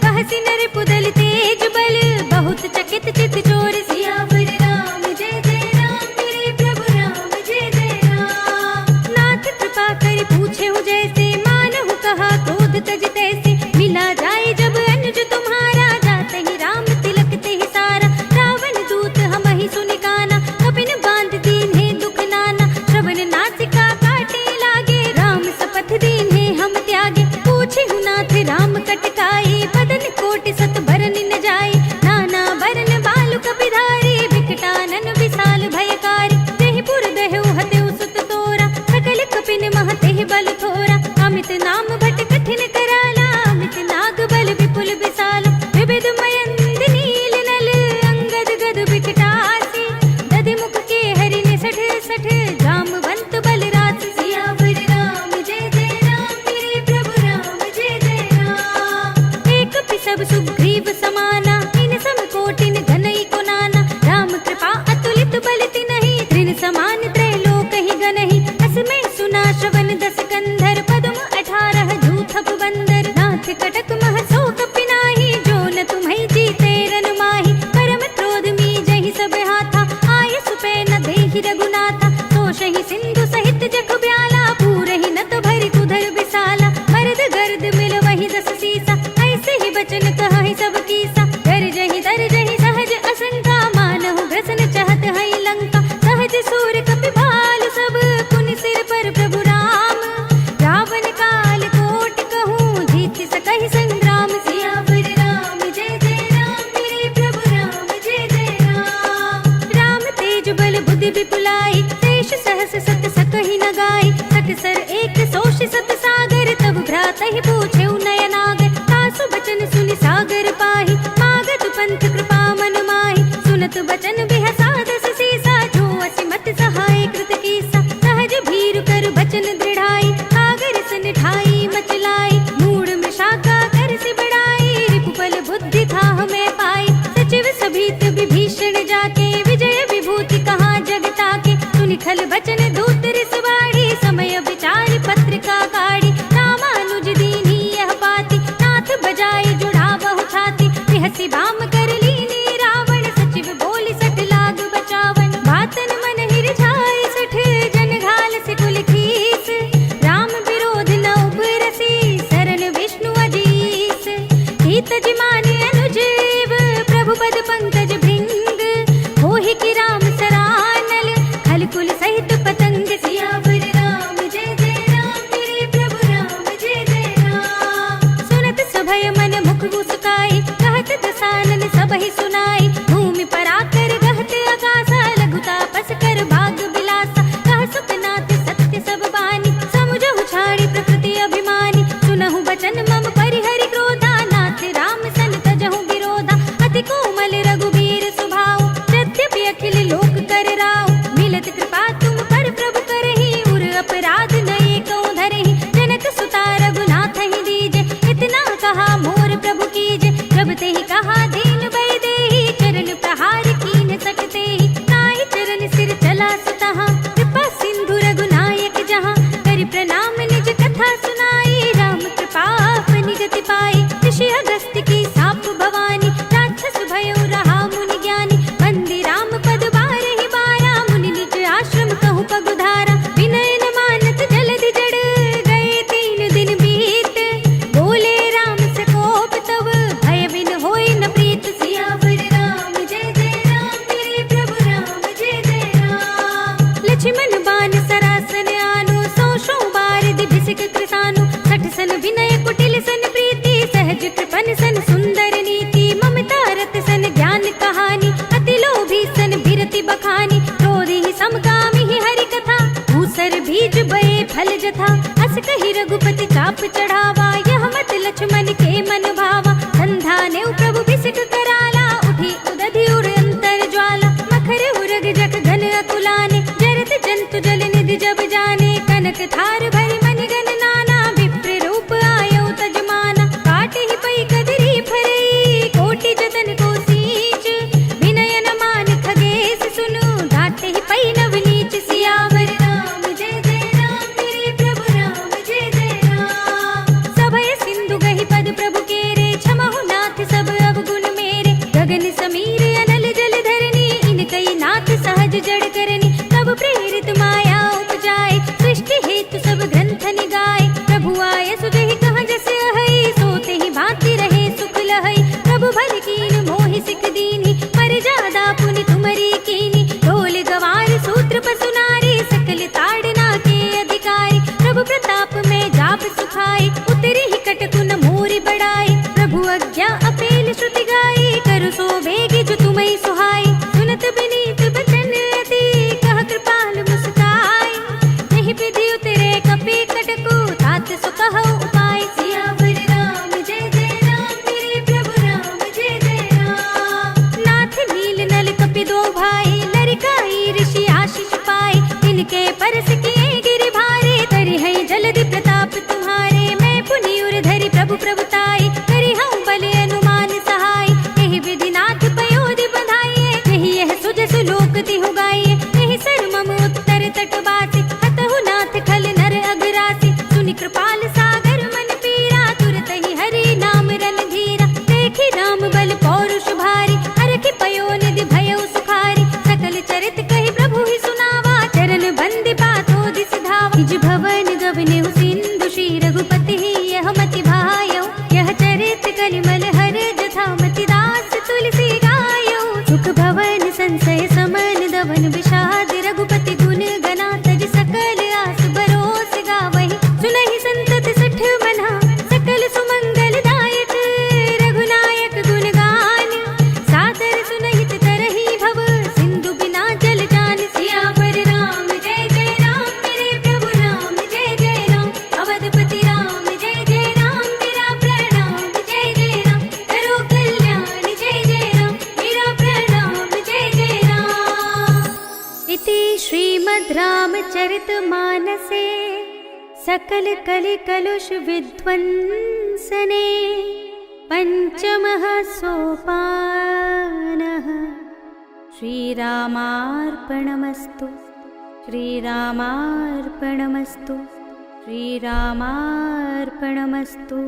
कहसि नर पुदल तेज बल, बहुत चकित चित चोर। सियावर राम जय जय राम, मेरे प्रभु राम जय जय राम। नाथ कृपा करि पूछेहु जैसे, मानहु कहा क्रोध तज तैसे। मिला जाए जब अनुज तुम्हारा, जातहि राम तिलक तेहि सारा। रावण दूत हमहि सुनि काना, कपिन बांध दीन्हे दुख नाना। श्रवण नासिका काटे लागे, राम शपथ दीन्हे हम त्यागे। पूछेहु नाथ राम कटकाई, बदन कोटि सत भरन न जाई। नाना बरन बालु कपि धारी, विकटानन विशाल भयकारी। तेहि पुर दहु हतेउ सुत तोरा, सकल कपिन मह तेहि बल थोरा। अमित नाम भट कठिन कराला, अमित नाग बल विपुल विशाला। विविध मयंद नील नल, अंगद गद विकटासी। दधि मुख के हरि निसठ सठ, जामवंत बल रास। सियावर राम जय जय राम, मेरे प्रभु राम जय जय राम। एक पि सब सुग्रीव समाना, इन सम कोटिन घनई को नाना। राम कृपा अतुलित बल तिनहि, तृण समान त्रैलोक ही गनहि। अस में सुना श्रवण दस कंधर, पद्म 18 जूथप बंदर। नाथ कटक मह सो कपि नाही, जो न तुम्हि जीते रन माही। परम क्रोध मीजहि सब हाथा, आय सुपै न देहि रघुनाथा। सोषहि सिंधु सहित जग ब्याला, पूरहि नत भरि तुधर विशाला। मर्द गर्द मिल वहि दस सीसा, ऐसे ही बचन कहहि सब कीसा। दर्जहि सहज असंका, मानहु ग्रसन चहत हई लंका। सहज सूर कपि भालु सब, पुनि सिर पर प्रभु राम। रावण काल कोटि कहूँ, जीत सकहि संग्राम। सियावर राम जय जय राम, मेरे प्रभु राम जय जय राम। राम तेज बल बुद्धि विपुलाई, शेष सहस्र छल बचन दूत रिसवाड़ी, समय विचार पत्रिका गाड़ी, रामानुज दीनी यह पाती, नाथ बजाई जुड़ा बहु छाती, बिहसी बाम कर लीनी रावण, सचिव बोली सठ लाग बचावन, बातन मन हिर जाय सठ जन घाल से कुल खीस, राम विरोध न उबरसी शरण विष्णु अजीस, हित जिमाने अनुजीव प्रभु पद पंकज भृंग, होहि की राम सरानल खल कुल सहित पतंग, सियावर राम जय जय राम मेरे प्रभु राम जय जय राम, सुनत सभय मन मुख मुस्काई, कहत दसानन सबहि सुनाई, भूमि पर आकर गहत आकाशा, लघु तापस कर भाग बिलासा, कह सुखनाथ सत्य सब बानी, समुझहु छाड़ी प्रकृति अभिमानी, सुनहु बचन मम परिहरि क्रोधा, नाथ राम सन तजहु विरोधा, अति कोमल रघुबीर सुभाऊ, यद्यपि अखिल लोक कर राव, मिलत कृपा तुम पर प्रभु करहि, उर अपराध नये कौ धरहि, जनक सुता रघुनाथ ही दीजे, इतना कहा मोर प्रभु कीजे, जब तेहि कहा दीन भय देहि, चरण प्रहार कीन सकते ही, नाहि चरण सिर चला सुतहा, कृपा सिंधु रघुनायक जहाँ, करि प्रणाम निज कथा सुनाई, राम कृपा अपनी गति पाई, ऋषि अगस्त्य की साप भवानी, राक्षस भयो रहा मुनि ज्ञानी, वंदे राम पद बारहि बारा, मुनि निज आश्रम कहूँ पगुधारा, विनय न मानत जलधि जड़, गए 3 दिन बीत, बोले राम से कोप तब, भय बिन होई न प्रीत, सियावर राम जय जय राम मेरे प्रभु राम जय जय राम, लक्ष्मण बान सरासन आनो, 100 बार दिभिसिक कृसानु, 60 सन विनय कुटिल सन प्रीति, सहज कृपन सन सुंदर नीति, ममता रत सन ज्ञान कहानी, अति लोभी सन बिरति बखानी, क्रोधी समकामी ही हरि कथा, भूसर बीज बये फल जथा, अस कहि रघुपति चाप चढ़ावा, यह मत लक्ष्मण के मन भावा, संधा ने प्रभु बिसिक कराला, उठी उदधि उर अंतर ज्वाला, मखर उरग जग घन अकुलाने, जरत जंतु जल निधि जब जाने, कनक थार भरि मन गण नाना, विप्र रूप आयो तजमाना, काटे ही पई कदरी फरई, कोटि जतन को सींच, विनय न मान खगेश सुनु, डांटे ही पई नवनीच, सियावर राम जय जय राम मेरे प्रभु राम जय जय राम, सभय सिंधु गहि पद प्रभु केरे, क्षमहु नाथ सब अवगुण मेरे, गगन समीर अनल जल धरनी, इनकई नाथ सहज जड़ करनी, तब प्रेरित माया उपजाए, सृष्टि हेतु सब ग्रंथ निगाए, प्रभु आय सुजहि कहाँ जस अहै, सोते ही भांति रहे सुख लहै, प्रभु भल कीन मोहि सिख दीन्ही, पर जादा पुनि तुमरी कीनी, ढोल गवार सूत्र पसु नारी, सकल ताड़ना के अधिकारी, प्रभु प्रताप में जाप सुखाई, उतरी ही कटकुन मोरि बढ़ाई, प्रभु आज्ञा अपेल श्रुति गाई, करु सो बेगी जो तुम्हें सुहाई, सुनत विनीत बचन अति, कह कृपाल मुस्काई, नहीं विधि उतरे कपि कटकु, तात सो कहो उपाय, सियावर राम जय जय राम मेरे प्रभु राम जय जय राम, नाथ नील नल कपि दो भाई, लरिकाई ऋषि आशीष पाए, तिनके परस किए गिरि भारे, तरि है जलधि प्रताप तुम्हारे, मैं पुनि उर धरि प्रभु प्रभुताई, करि हूँ बल अनुमान सहाय, यही विधि नाथ पयोधि बधाइए, यही यह सुजसु लोक तिहु गाइए, यही सर मम उत्तर तटवासी, हतहु नाथ खल नर अघरासी, सुनि कृपाल सागर मन पीरा, तुरत ही हरि नाम रणधीरा, देखि राम बल पौरुष भारी, हरखि पयो निधि भयो सुखारी, सकल चरित कहि प्रभु ही सुनावा, चरण बंदी पाथो दिस धावा, निज भवन गवनेहु सिंधु श्री रघुपति ही यह मति भायो, यह चरित कलिमल हर जथा मति दास तुलसी गायो, सुख भवन संशय समन दवन विषाद, रघुपति गुण गना तज सकल आस बरोस गावहि, सुनहि संतत सठ मना, सकल सुमंगल दायक, रघुनायक गुण गान, सादर सुनहित तरहि भव, सिंधु बिना जल जान, सियावर राम जय जय राम मेरे प्रभु राम जय जय राम, अवधपति राम जय जय राम मेरा प्रणाम जय जय राम, करो कल्याण जय जय राम मेरा प्रणाम जय जय राम, इति श्रीमद् रामचरितमानसे सकल कलि कलुष विध्वंसने पंचमः सोपानः, श्रीरामार्पणमस्तु। श्रीरामार्पणमस्तु। श्रीरामार्पणमस्तु।